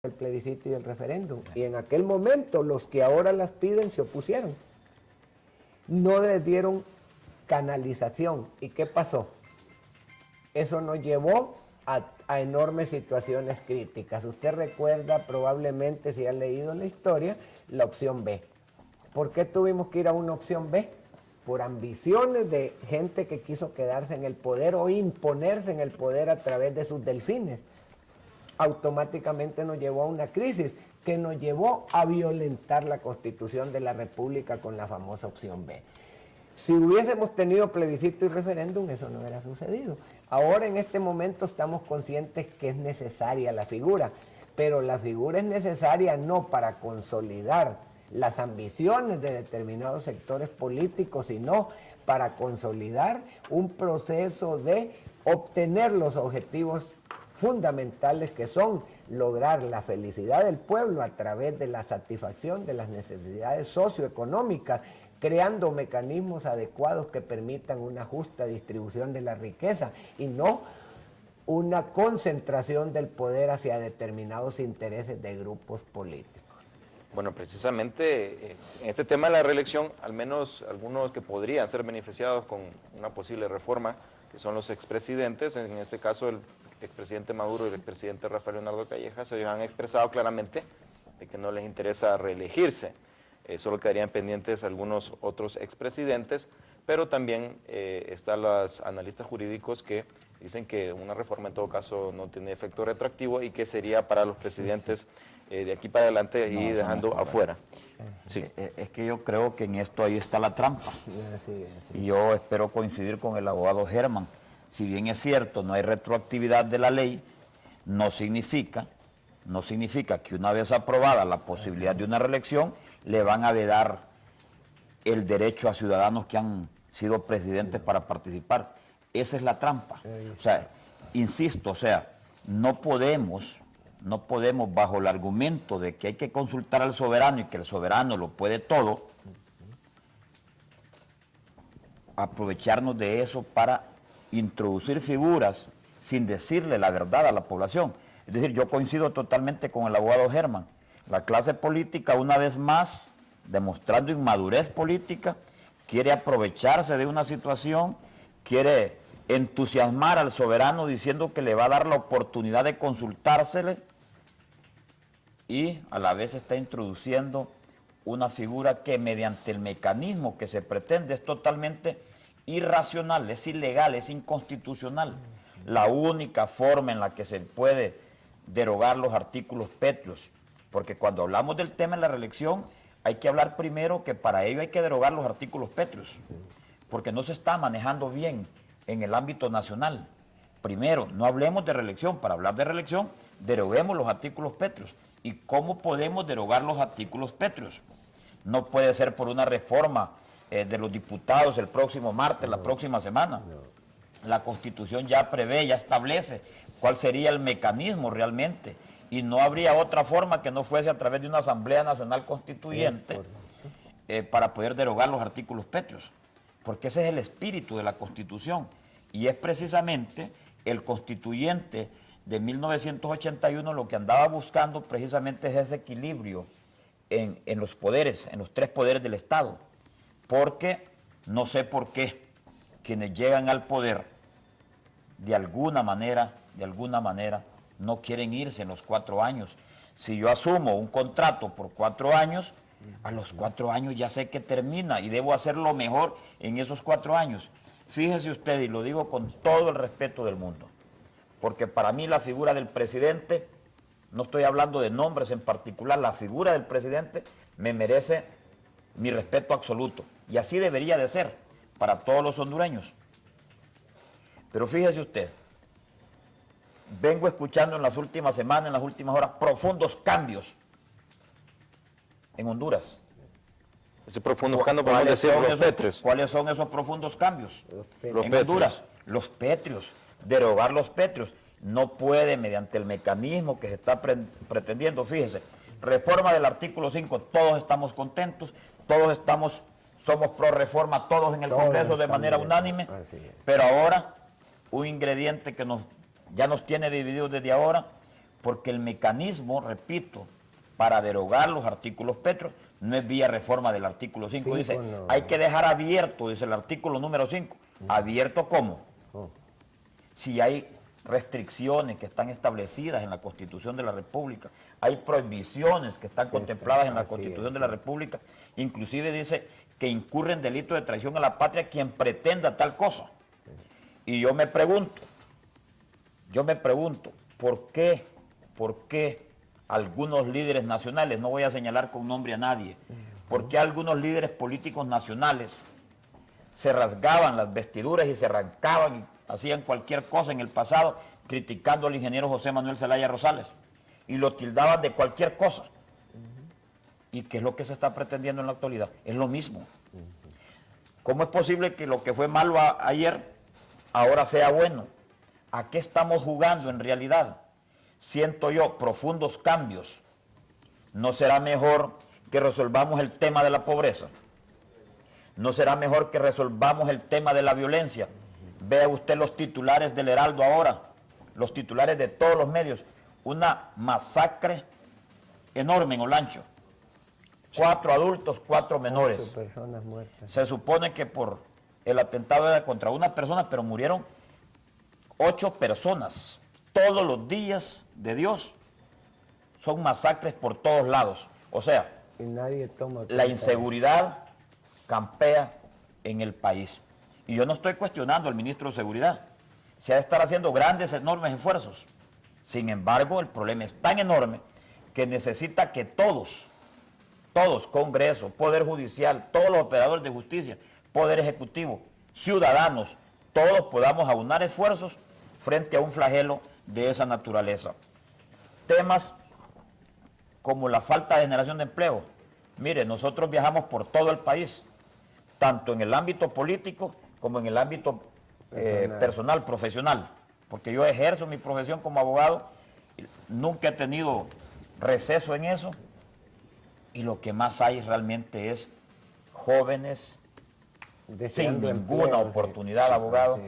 el plebiscito y el referéndum. Y en aquel momento los que ahora las piden se opusieron. No les dieron canalización. ¿Y qué pasó? Eso nos llevó a enormes situaciones críticas. Usted recuerda probablemente, si ha leído la historia, la opción B. ¿Por qué tuvimos que ir a una opción B? Por ambiciones de gente que quiso quedarse en el poder o imponerse en el poder a través de sus delfines. Automáticamente nos llevó a una crisis que nos llevó a violentar la Constitución de la República con la famosa opción B. Si hubiésemos tenido plebiscito y referéndum, eso no hubiera sucedido. Ahora, en este momento, estamos conscientes que es necesaria la figura, pero la figura es necesaria no para consolidar las ambiciones de determinados sectores políticos, sino para consolidar un proceso de obtener los objetivos fundamentales que son lograr la felicidad del pueblo a través de la satisfacción de las necesidades socioeconómicas, creando mecanismos adecuados que permitan una justa distribución de la riqueza y no una concentración del poder hacia determinados intereses de grupos políticos. Bueno, precisamente en este tema de la reelección, al menos algunos que podrían ser beneficiados con una posible reforma, que son los expresidentes, en este caso el expresidente Maduro y el expresidente Rafael Leonardo Callejas, se han expresado claramente de que no les interesa reelegirse. Solo quedarían pendientes algunos otros expresidentes, pero también están los analistas jurídicos que dicen que una reforma en todo caso no tiene efecto retroactivo y que sería para los presidentes de aquí para adelante y dejando afuera. Sí. Es que yo creo que en esto ahí está la trampa. Y yo espero coincidir con el abogado Germán. Si bien es cierto, no hay retroactividad de la ley, no significa que una vez aprobada la posibilidad de una reelección, le van a vedar el derecho a ciudadanos que han sido presidentes para participar. Esa es la trampa. O sea, insisto, o sea, no podemos bajo el argumento de que hay que consultar al soberano y que el soberano lo puede todo, aprovecharnos de eso para introducir figuras sin decirle la verdad a la población. Es decir, yo coincido totalmente con el abogado Germán. La clase política, una vez más, demostrando inmadurez política, quiere aprovecharse de una situación, quiere entusiasmar al soberano diciendo que le va a dar la oportunidad de consultársele y a la vez está introduciendo una figura que mediante el mecanismo que se pretende es totalmente irracional, es ilegal, es inconstitucional. La única forma en la que se puede derogar los artículos pétreos, porque cuando hablamos del tema de la reelección hay que hablar primero que para ello hay que derogar los artículos pétreos, porque no se está manejando bien en el ámbito nacional. Primero, no hablemos de reelección, para hablar de reelección, deroguemos los artículos pétreos. ¿Y cómo podemos derogar los artículos pétreos? No puede ser por una reforma de los diputados el próximo martes, la próxima semana. La Constitución ya prevé, ya establece cuál sería el mecanismo realmente. Y no habría otra forma que no fuese a través de una Asamblea Nacional Constituyente para poder derogar los artículos pétreos. Porque ese es el espíritu de la Constitución. Y es precisamente el constituyente de 1981 lo que andaba buscando precisamente es ese equilibrio en los poderes, en los tres poderes del Estado. Porque no sé por qué quienes llegan al poder de alguna manera, no quieren irse en los 4 años. Si yo asumo un contrato por 4 años, a los 4 años ya sé que termina y debo hacer lo mejor en esos 4 años. Fíjese usted, y lo digo con todo el respeto del mundo, porque para mí la figura del presidente, no estoy hablando de nombres en particular, la figura del presidente me merece mi respeto absoluto. Y así debería de ser para todos los hondureños. Pero fíjese usted, vengo escuchando en las últimas semanas, en las últimas horas, profundos cambios en Honduras. Ese profundo cambio, podemos decir, los pétreos. ¿Cuáles son esos profundos cambios? En Honduras, los pétreos, derogar los pétreos. No puede mediante el mecanismo que se está pretendiendo, fíjese, reforma del artículo 5, todos estamos contentos, somos pro reforma, todos en el Congreso de manera unánime, pero ahora un ingrediente que ya nos tiene divididos desde ahora, porque el mecanismo, repito, para derogar los artículos Petro no es vía reforma del artículo 5. Dice, no. hay que dejar abierto, dice el artículo número 5. ¿Abierto cómo? Si hay restricciones que están establecidas en la Constitución de la República, hay prohibiciones que están contempladas en la Constitución de la República, inclusive dice que incurre en delito de traición a la patria quien pretenda tal cosa. Y yo me pregunto, ¿por qué algunos líderes nacionales, no voy a señalar con nombre a nadie, por qué algunos líderes políticos nacionales se rasgaban las vestiduras y se arrancaban y hacían cualquier cosa en el pasado criticando al ingeniero José Manuel Zelaya Rosales y lo tildaban de cualquier cosa? ¿Y qué es lo que se está pretendiendo en la actualidad? Es lo mismo. ¿Cómo es posible que lo que fue malo ayer ahora sea bueno? ¿A qué estamos jugando en realidad? Siento yo profundos cambios. ¿No será mejor que resolvamos el tema de la pobreza? ¿No será mejor que resolvamos el tema de la violencia? Vea usted los titulares del Heraldo ahora, los titulares de todos los medios. Una masacre enorme en Olancho. 4 adultos, 4 menores. 8 personas muertas. Se supone que por el atentado era contra una persona, pero murieron 8 personas. Todos los días de Dios son masacres por todos lados. O sea, Y nadie toma la cuenta. inseguridad campea en el país. Y yo no estoy cuestionando al ministro de Seguridad. Se ha de estar haciendo grandes, enormes esfuerzos. Sin embargo, el problema es tan enorme que necesita que todos, Congreso, Poder Judicial, todos los operadores de justicia, Poder Ejecutivo, ciudadanos, todos podamos aunar esfuerzos frente a un flagelo de esa naturaleza. Temas como la falta de generación de empleo. Mire, nosotros viajamos por todo el país, tanto en el ámbito político como en el ámbito personal, profesional, porque yo ejerzo mi profesión como abogado, nunca he tenido receso en eso, y lo que más hay realmente es jóvenes Deseando sin ninguna empleo, oportunidad, sí. abogado. Sí.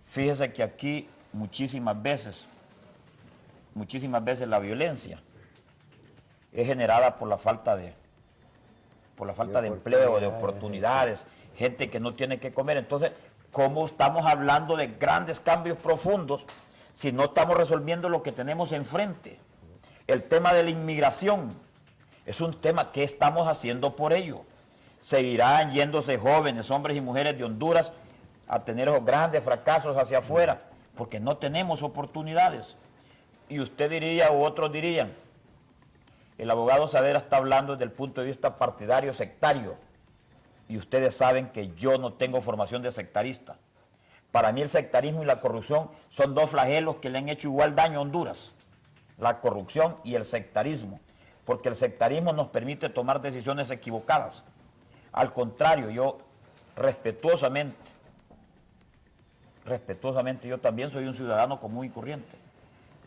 Fíjese que aquí muchísimas veces la violencia es generada por la falta de empleo, de oportunidades, gente que no tiene que comer. Entonces, ¿cómo estamos hablando de grandes cambios profundos si no estamos resolviendo lo que tenemos enfrente? El tema de la inmigración es un tema que estamos haciendo por ello. Seguirán yéndose jóvenes, hombres y mujeres de Honduras a tener esos grandes fracasos hacia afuera, porque no tenemos oportunidades. Y usted diría, o otros dirían, el abogado Saavedra está hablando desde el punto de vista partidario, sectario, y ustedes saben que yo no tengo formación de sectarista. Para mí el sectarismo y la corrupción son dos flagelos que le han hecho igual daño a Honduras, la corrupción y el sectarismo, porque el sectarismo nos permite tomar decisiones equivocadas. Al contrario, yo respetuosamente, yo también soy un ciudadano común y corriente.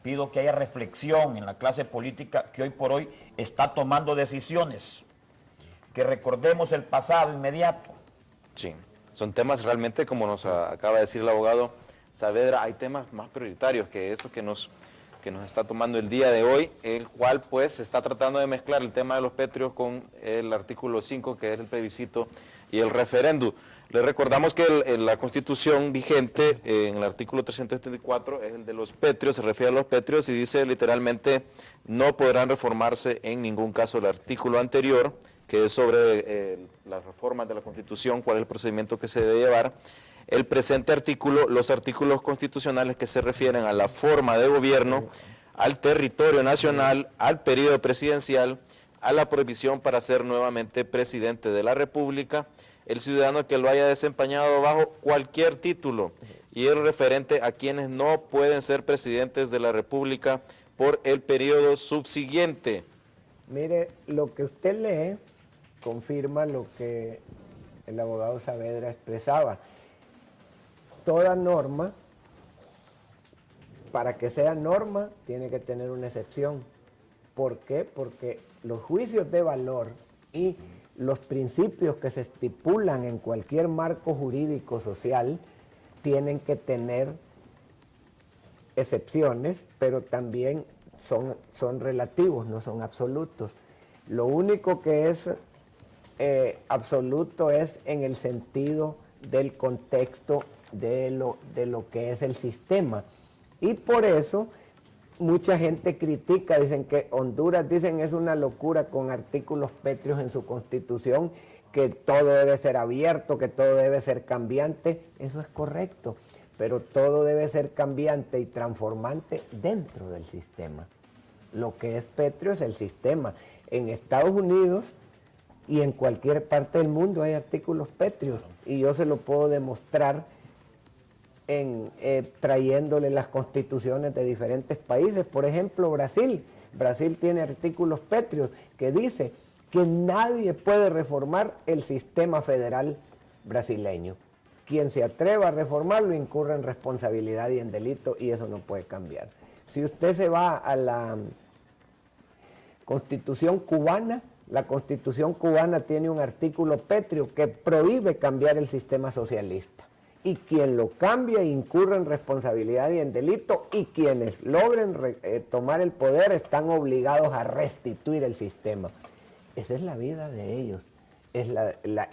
Pido que haya reflexión en la clase política que hoy por hoy está tomando decisiones, que recordemos el pasado inmediato. Sí, son temas realmente, como nos acaba de decir el abogado Saavedra, hay temas más prioritarios que eso que nos está tomando el día de hoy, el cual pues se está tratando de mezclar el tema de los petrios con el artículo 5, que es el plebiscito y el referéndum. Le recordamos que la Constitución vigente, en el artículo 374, es el de los petrios, se refiere a los petrios y dice literalmente, no podrán reformarse en ningún caso el artículo anterior, que es sobre las reformas de la Constitución, cuál es el procedimiento que se debe llevar. El presente artículo, los artículos constitucionales que se refieren a la forma de gobierno, al territorio nacional, al periodo presidencial, a la prohibición para ser nuevamente presidente de la República, el ciudadano que lo haya desempeñado bajo cualquier título, y el referente a quienes no pueden ser presidentes de la República por el periodo subsiguiente. Mire, lo que usted lee confirma lo que el abogado Saavedra expresaba. Toda norma, para que sea norma, tiene que tener una excepción. ¿Por qué? Porque los juicios de valor y los principios que se estipulan en cualquier marco jurídico social tienen que tener excepciones, pero también son relativos, no son absolutos. Lo único que es absoluto es en el sentido del contexto de lo que es el sistema. Y por eso mucha gente critica, dicen que Honduras, dicen, es una locura con artículos pétreos en su constitución, que todo debe ser abierto, que todo debe ser cambiante. Eso es correcto, pero todo debe ser cambiante y transformante dentro del sistema. Lo que es pétreo es el sistema. En Estados Unidos y en cualquier parte del mundo hay artículos pétreos, y yo se lo puedo demostrar trayéndole las constituciones de diferentes países. Por ejemplo, Brasil tiene artículos pétreos que dice que nadie puede reformar el sistema federal brasileño. Quien se atreva a reformarlo incurre en responsabilidad y en delito, y eso no puede cambiar. Si usted se va a la Constitución cubana, la Constitución cubana tiene un artículo pétreo que prohíbe cambiar el sistema socialista. Y quien lo cambia incurre en responsabilidad y en delito, y quienes logren tomar el poder están obligados a restituir el sistema. Esa es la vida de ellos, es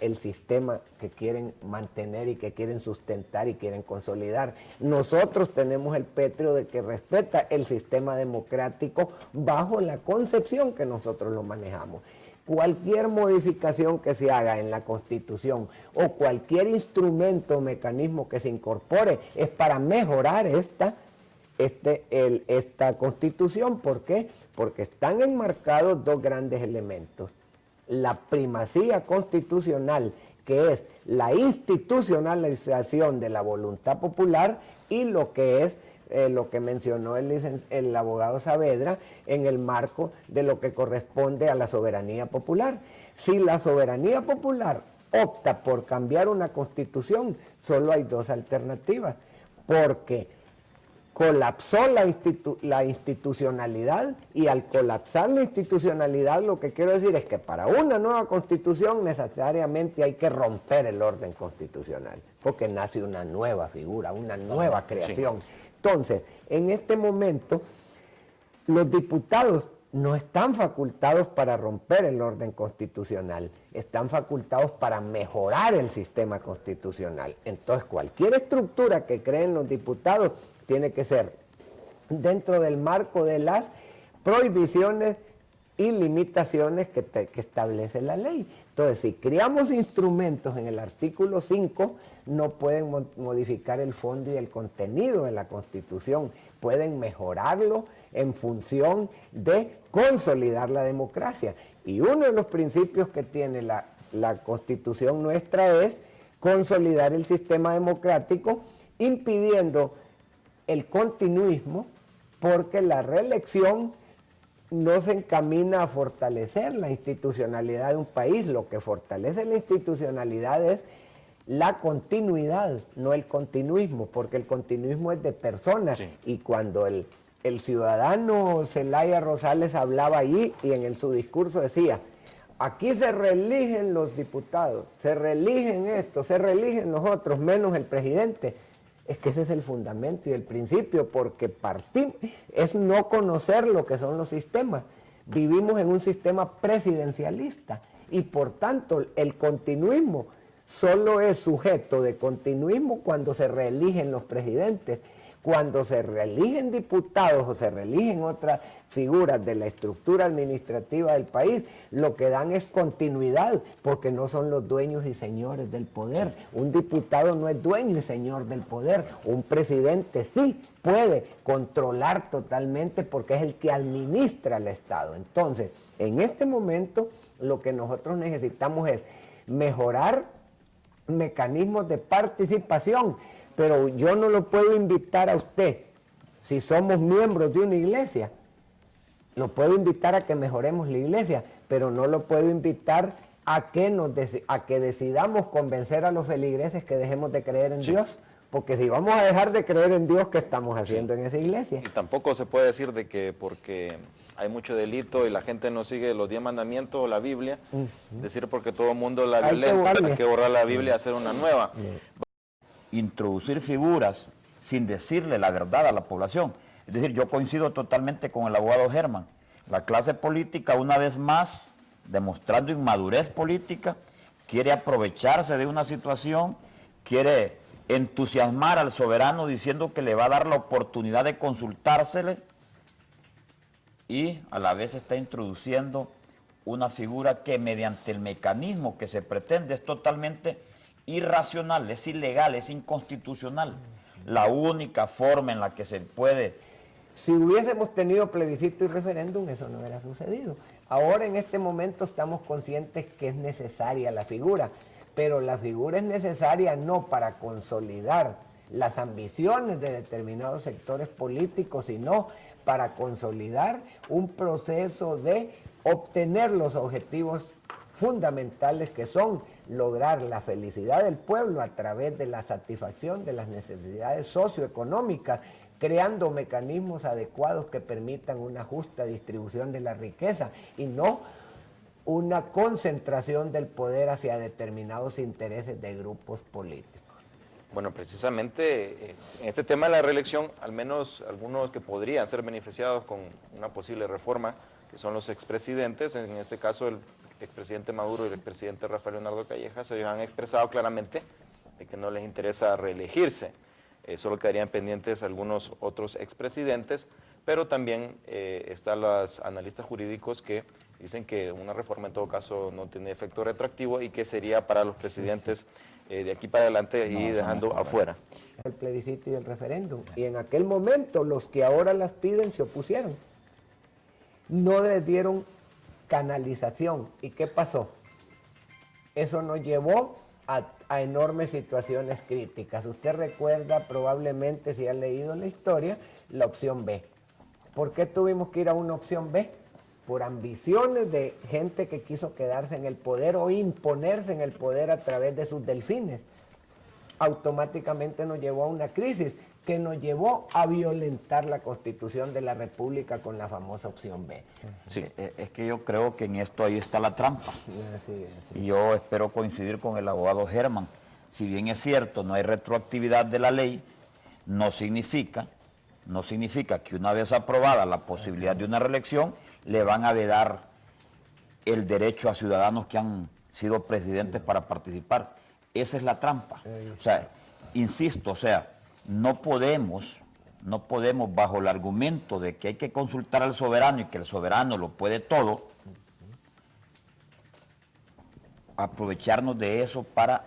el sistema que quieren mantener y que quieren sustentar y quieren consolidar. Nosotros tenemos el pétreo de que respeta el sistema democrático bajo la concepción que nosotros lo manejamos. Cualquier modificación que se haga en la Constitución o cualquier instrumento o mecanismo que se incorpore es para mejorar esta Constitución. ¿Por qué? Porque están enmarcados dos grandes elementos: la primacía constitucional, que es la institucionalización de la voluntad popular, y lo que es lo que mencionó el abogado Saavedra en el marco de lo que corresponde a la soberanía popular. Si la soberanía popular opta por cambiar una constitución, solo hay dos alternativas, porque colapsó la institucionalidad, y al colapsar la institucionalidad, lo que quiero decir es que para una nueva constitución necesariamente hay que romper el orden constitucional, porque nace una nueva figura, una nueva creación. Sí. Entonces, en este momento, los diputados no están facultados para romper el orden constitucional, están facultados para mejorar el sistema constitucional. Entonces, cualquier estructura que creen los diputados tiene que ser dentro del marco de las prohibiciones y limitaciones que establece la ley. Entonces, si creamos instrumentos en el artículo 5, no pueden modificar el fondo y el contenido de la Constitución, pueden mejorarlo en función de consolidar la democracia. Y uno de los principios que tiene la Constitución nuestra es consolidar el sistema democrático, impidiendo el continuismo, porque la reelección no se encamina a fortalecer la institucionalidad de un país. Lo que fortalece la institucionalidad es la continuidad, no el continuismo, porque el continuismo es de personas. Sí. Y cuando el ciudadano Zelaya Rosales hablaba allí y en su discurso decía: aquí se reeligen los diputados, se reeligen estos, se reeligen los otros, menos el presidente. Es que ese es el fundamento y el principio, porque es no conocer lo que son los sistemas. Vivimos en un sistema presidencialista y por tanto el continuismo solo es sujeto de continuismo cuando se reeligen los presidentes. Cuando se reeligen diputados o se reeligen otras figuras de la estructura administrativa del país, lo que dan es continuidad, porque no son los dueños y señores del poder. Sí. Un diputado no es dueño y señor del poder. Un presidente sí puede controlar totalmente, porque es el que administra el Estado. Entonces, en este momento, lo que nosotros necesitamos es mejorar mecanismos de participación. Pero yo no lo puedo invitar a usted, si somos miembros de una iglesia, lo puedo invitar a que mejoremos la iglesia, pero no lo puedo invitar a que decidamos convencer a los feligreses que dejemos de creer en Dios, porque si vamos a dejar de creer en Dios, ¿qué estamos haciendo en esa iglesia? Y tampoco se puede decir de que porque hay mucho delito y la gente no sigue los 10 mandamientos o la Biblia, decir porque todo el mundo la violenta, hay que borrar la Biblia y hacer una nueva. Introducir figuras sin decirle la verdad a la población. Es Es decir, yo coincido totalmente con el abogado Germán. La clase política, una vez más, demostrando inmadurez política, quiere aprovecharse de una situación, quiere entusiasmar al soberano diciendo que le va a dar la oportunidad de consultársele y a la vez está introduciendo una figura que mediante el mecanismo que se pretende es totalmente irracional, es ilegal, es inconstitucional. La única forma en la que se puede... Si hubiésemos tenido plebiscito y referéndum, eso no hubiera sucedido. Ahora, en este momento, estamos conscientes que es necesaria la figura, pero la figura es necesaria no para consolidar las ambiciones de determinados sectores políticos, sino para consolidar un proceso de obtener los objetivos fundamentales que son lograr la felicidad del pueblo a través de la satisfacción de las necesidades socioeconómicas, creando mecanismos adecuados que permitan una justa distribución de la riqueza y no una concentración del poder hacia determinados intereses de grupos políticos. Bueno, precisamente en este tema de la reelección, al menos algunos que podrían ser beneficiados con una posible reforma, que son los expresidentes, en este caso el expresidente Maduro y el expresidente Rafael Leonardo Callejas, se han expresado claramente de que no les interesa reelegirse. Solo quedarían pendientes algunos otros expresidentes, pero también están los analistas jurídicos que dicen que una reforma en todo caso no tiene efecto retroactivo y que sería para los presidentes de aquí para adelante y dejando afuera. El plebiscito y el referéndum. Y en aquel momento los que ahora las piden se opusieron. No les dieron canalización. ¿Y qué pasó? Eso nos llevó a enormes situaciones críticas. Usted recuerda probablemente, si ha leído la historia, la opción B. ¿Por qué tuvimos que ir a una opción B? Por ambiciones de gente que quiso quedarse en el poder o imponerse en el poder a través de sus delfines. Automáticamente nos llevó a una crisis que nos llevó a violentar la Constitución de la República con la famosa opción B. Sí, es que yo creo que en esto ahí está la trampa. Así es. Y yo espero coincidir con el abogado Germán. Si bien es cierto, no hay retroactividad de la ley, no significa que una vez aprobada la posibilidad de una reelección, le van a vedar el derecho a ciudadanos que han sido presidentes para participar. Esa es la trampa. O sea, insisto, no podemos bajo el argumento de que hay que consultar al soberano y que el soberano lo puede todo, aprovecharnos de eso para